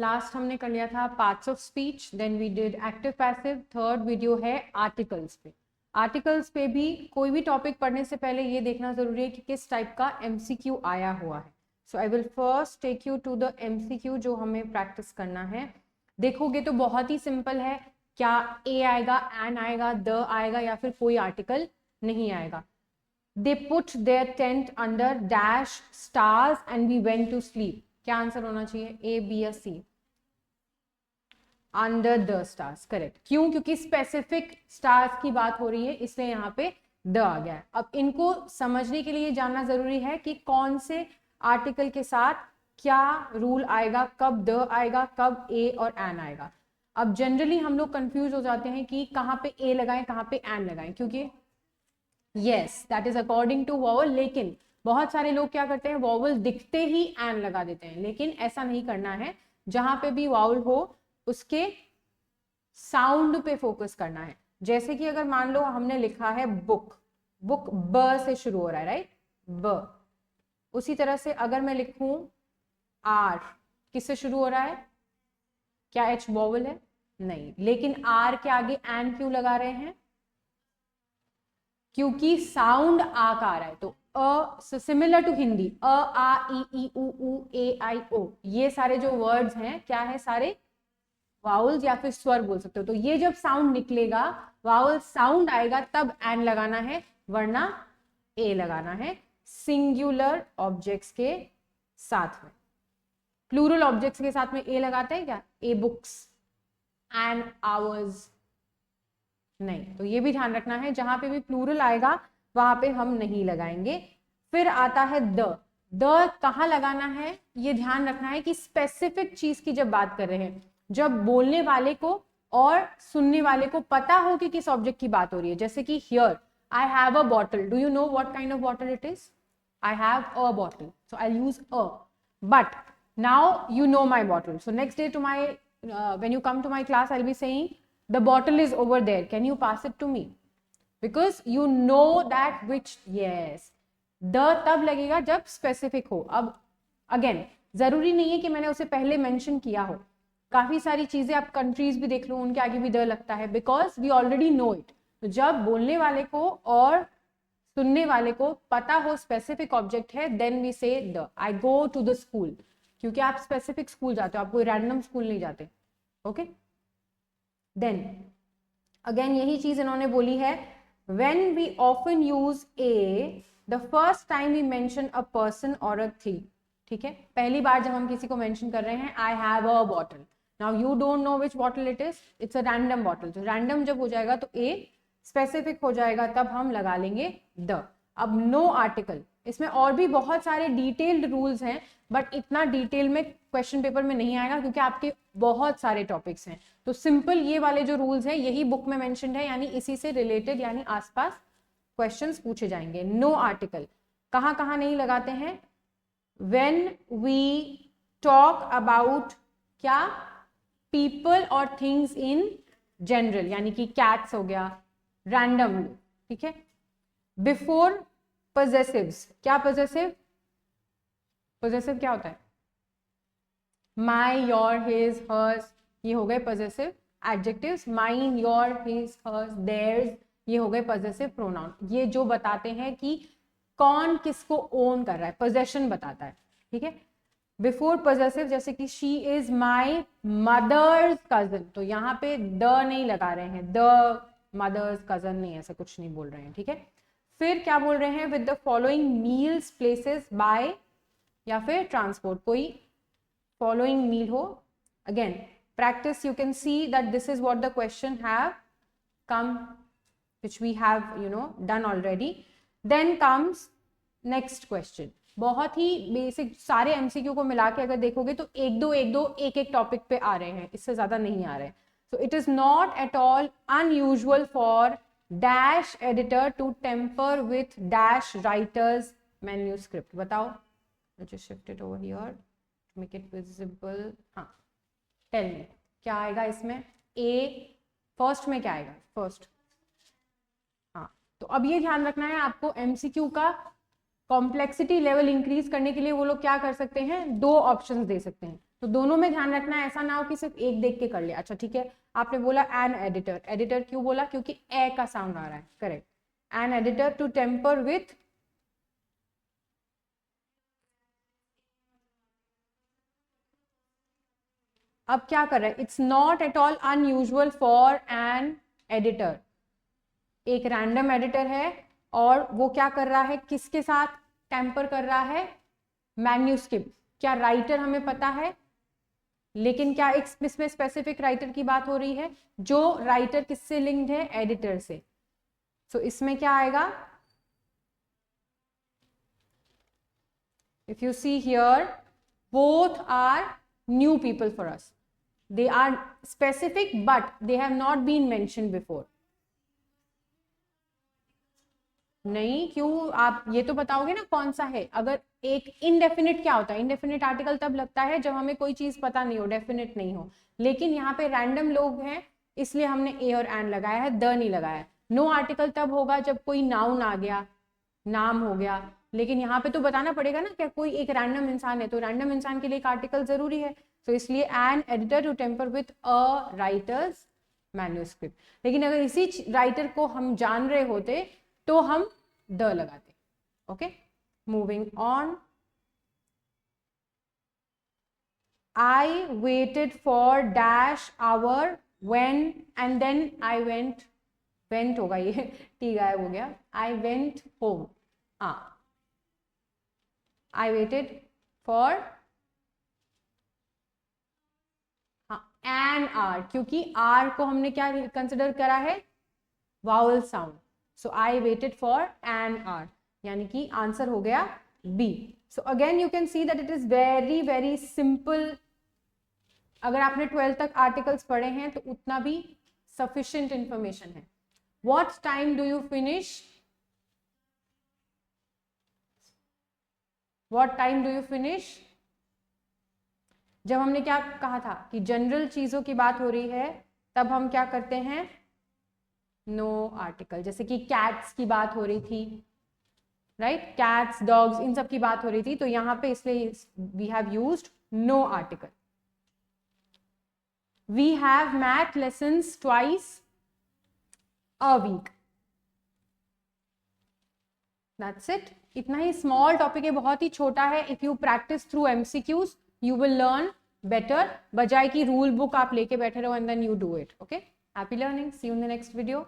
Last हमने कर लिया था parts of speech, then we did active passive, third video है आर्टिकल्स पे। आर्टिकल्स पे भी कोई भी टॉपिक पढ़ने से पहले ये देखना जरूरी है कि किस टाइप का एमसीक्यू आया हुआ है। So I will first take you to the MCQ जो हमें प्रैक्टिस करना है। देखोगे तो बहुत ही सिंपल है, क्या ए आएगा, एन आएगा, द आएगा या फिर कोई आर्टिकल नहीं आएगा। They put their tent under dash stars and we went to sleep. क्या आंसर होना चाहिए, ए बी या C? Under the stars, correct. क्यों? क्योंकि स्पेसिफिक स्टार्स की बात हो रही है इसलिए यहाँ पे द आ गया है। अब इनको समझने के लिए जानना जरूरी है कि कौन से आर्टिकल के साथ क्या रूल आएगा, कब द आएगा, कब ए और एन आएगा। अब जनरली हम लोग कंफ्यूज हो जाते हैं कि कहाँ पे ए लगाएं कहाँ पे एन लगाएं, क्योंकि yes that is according to vowel, लेकिन बहुत सारे लोग क्या करते हैं वॉवल दिखते ही एन लगा देते हैं, लेकिन ऐसा नहीं करना है। जहां पे भी वॉवल हो उसके साउंड पे फोकस करना है। जैसे कि अगर मान लो हमने लिखा है बुक, बुक ब से शुरू हो रहा है, राइट, ब। उसी तरह से अगर मैं लिखूं आर, किससे शुरू हो रहा है? क्या एच वॉवल है? नहीं, लेकिन आर के आगे एन क्यों लगा रहे हैं? क्योंकि साउंड आ का आ रहा है। तो अ सिमिलर टू हिंदी, अ आ ई उ ए आई ओ, ये सारे जो वर्ड्स हैं क्या है, सारे वाउल्स या फिर स्वर बोल सकते हो। तो ये जब साउंड निकलेगा, वाउल साउंड आएगा तब एन लगाना है, वरना ए लगाना है सिंगुलर ऑब्जेक्ट्स के साथ में। प्लूरल ऑब्जेक्ट्स के साथ में ए लगाते हैं क्या? ए बुक्स, एन आवर्स, नहीं। तो ये भी ध्यान रखना है, जहां पे भी प्लूरल आएगा वहां पे हम नहीं लगाएंगे। फिर आता है द। द कहाँ लगाना है ये ध्यान रखना है कि स्पेसिफिक चीज की जब बात कर रहे हैं, जब बोलने वाले को और सुनने वाले को पता हो कि किस ऑब्जेक्ट की बात हो रही है। जैसे कि here I have a bottle, do you know what kind of bottle it is? I have a bottle, so I use a, but now you know my bottle, so next day to my when you come to my class I'll be saying the bottle is over there, can you pass it to me? Because you know that which, yes, the तब लगेगा जब specific हो। अब again जरूरी नहीं है कि मैंने उसे पहले मेंशन किया हो, काफी सारी चीजें आप कंट्रीज भी देख लो उनके आगे भी द लगता है, because we already know it. तो जब बोलने वाले को और सुनने वाले को पता हो स्पेसिफिक ऑब्जेक्ट है, then we say the. I go to the school, क्योंकि आप स्पेसिफिक स्कूल जाते हो, आप कोई रैंडम स्कूल नहीं जाते। ओके, देन अगेन यही चीज इन्होंने बोली है, when we often use a the first time we mention a person और अ थिंग। ठीक है, पहली बार जब हम किसी को मेंशन कर रहे हैं, I have a bottle, now you don't know which bottle it is, it's a random bottle. तो रैंडम जब हो जाएगा तो ए स्पेसिफिक हो जाएगा, तब हम लगा लेंगे द। अब नो आर्टिकल, इसमें और भी बहुत सारे डिटेल्ड रूल्स हैं, बट इतना डिटेल में क्वेश्चन पेपर में नहीं आएगा क्योंकि आपके बहुत सारे टॉपिक्स हैं। तो सिंपल ये वाले जो रूल्स हैं यही बुक में मेंशन्ड है, यानी इसी से रिलेटेड, यानी आसपास क्वेश्चंस पूछे जाएंगे। नो आर्टिकल कहाँ कहाँ नहीं लगाते हैं? व्हेन वी टॉक अबाउट क्या, पीपल और थिंग्स इन जनरल, यानी कि कैट्स हो गया, रैंडम, ठीक है। बिफोर पजेसिव्स, क्या पजेसिव, पजेसिव क्या होता है? माई, योर, हिज, हर्स, ये हो गए possessive adjectives. Mine, your, his, hers, theirs, ये हो गए पजेसिव प्रोनाउन। ये जो बताते हैं कि कौन किसको ओन कर रहा है, पोजेशन बताता है, ठीक है। बिफोर पजेसिव, जैसे कि she is my mother's cousin, तो यहाँ पे द नहीं लगा रहे हैं, द मदर्स कजन नहीं, ऐसा कुछ नहीं बोल रहे हैं, ठीक है। फिर क्या बोल रहे हैं? With the following meals, places, by या फिर ट्रांसपोर्ट, कोई फॉलोइंग मील हो। Again practice, you can see that this is what the question have come, which we have done already. Then comes next question, बहुत ही basic, सारे MCQ को मिला के अगर देखोगे तो एक एक टॉपिक पे आ रहे हैं, इससे ज्यादा नहीं आ रहे हैं। So it is not at all unusual for dash editor to tamper with dash writer's manuscript. बताओ, let's just shift it over here to make it visible. हाँ, टेल मी क्या आएगा इसमें? ए फर्स्ट में क्या आएगा? फर्स्ट, हाँ। तो अब ये ध्यान रखना है आपको, एमसीक्यू का कॉम्प्लेक्सिटी लेवल इंक्रीज करने के लिए वो लोग क्या कर सकते हैं, 2 ऑप्शंस दे सकते हैं। तो दोनों में ध्यान रखना है, ऐसा ना हो कि सिर्फ एक देख के कर लिया। अच्छा ठीक है, आपने बोला एन एडिटर, एडिटर क्यों बोला, क्योंकि ए का साउंड आ रहा है, correct. An editor to temper with, अब क्या कर रहा है, it's not at all unusual for an editor. एक रैंडम एडिटर है और वो क्या कर रहा है, किसके साथ टेम्पर कर रहा है, मैन्यूस्क्रिप्ट। क्या राइटर हमें पता है, लेकिन क्या इसमें स्पेसिफिक राइटर की बात हो रही है, जो राइटर किससे लिंक्ड है, एडिटर से। सो इसमें क्या आएगा, if you see here, both are new people for us, they are specific but they have not been mentioned before. नहीं, क्यों, आप ये तो बताओगे ना कौन सा है। अगर एक इनडेफिनिट, क्या होता है, इनडेफिनिट आर्टिकल तब लगता है जब हमें कोई चीज पता नहीं हो, डेफिनेट नहीं हो। लेकिन यहाँ पे रैंडम लोग हैं, इसलिए हमने ए और एन लगाया है, द नहीं लगाया। नो आर्टिकल तब होगा जब कोई नाउन आ गया, नाम हो गया। लेकिन यहाँ पे तो बताना पड़ेगा ना, क्या कोई एक रैंडम इंसान है, तो रैंडम इंसान के लिए एक आर्टिकल जरूरी है। तो इसलिए an editor to temper with a writer's manuscript. लेकिन अगर इसी राइटर को हम जान रहे होते तो हम द लगाते। Okay, moving on. I waited for dash hour when and then I went, went होगा ये, टी गायब हो गया, I went home. I waited for an hour, क्योंकि R को हमने क्या कंसिडर करा है, vowel sound. So I waited for an hour, यानी कि आंसर हो गया B. So again you can see that it is very very simple. अगर आपने 12th तक आर्टिकल्स पढ़े हैं तो उतना भी सफिशिएंट इंफॉर्मेशन है। What time do you finish? What time do you finish? जब हमने क्या कहा था कि जनरल चीजों की बात हो रही है तब हम क्या करते हैं, नो आर्टिकल। जैसे कि कैट्स की बात हो रही थी, राइट, कैट्स डॉग्स इन सब की बात हो रही थी, तो यहां पे इसलिए we have used no article. We have math lessons twice a week. That's it. इतना ही स्मॉल टॉपिक है, बहुत ही छोटा है। If you practice through MCQs you will learn better, बजाय की रूल बुक आप लेके बैठे रहो and then you do it. Okay, happy learning, see you in the next video.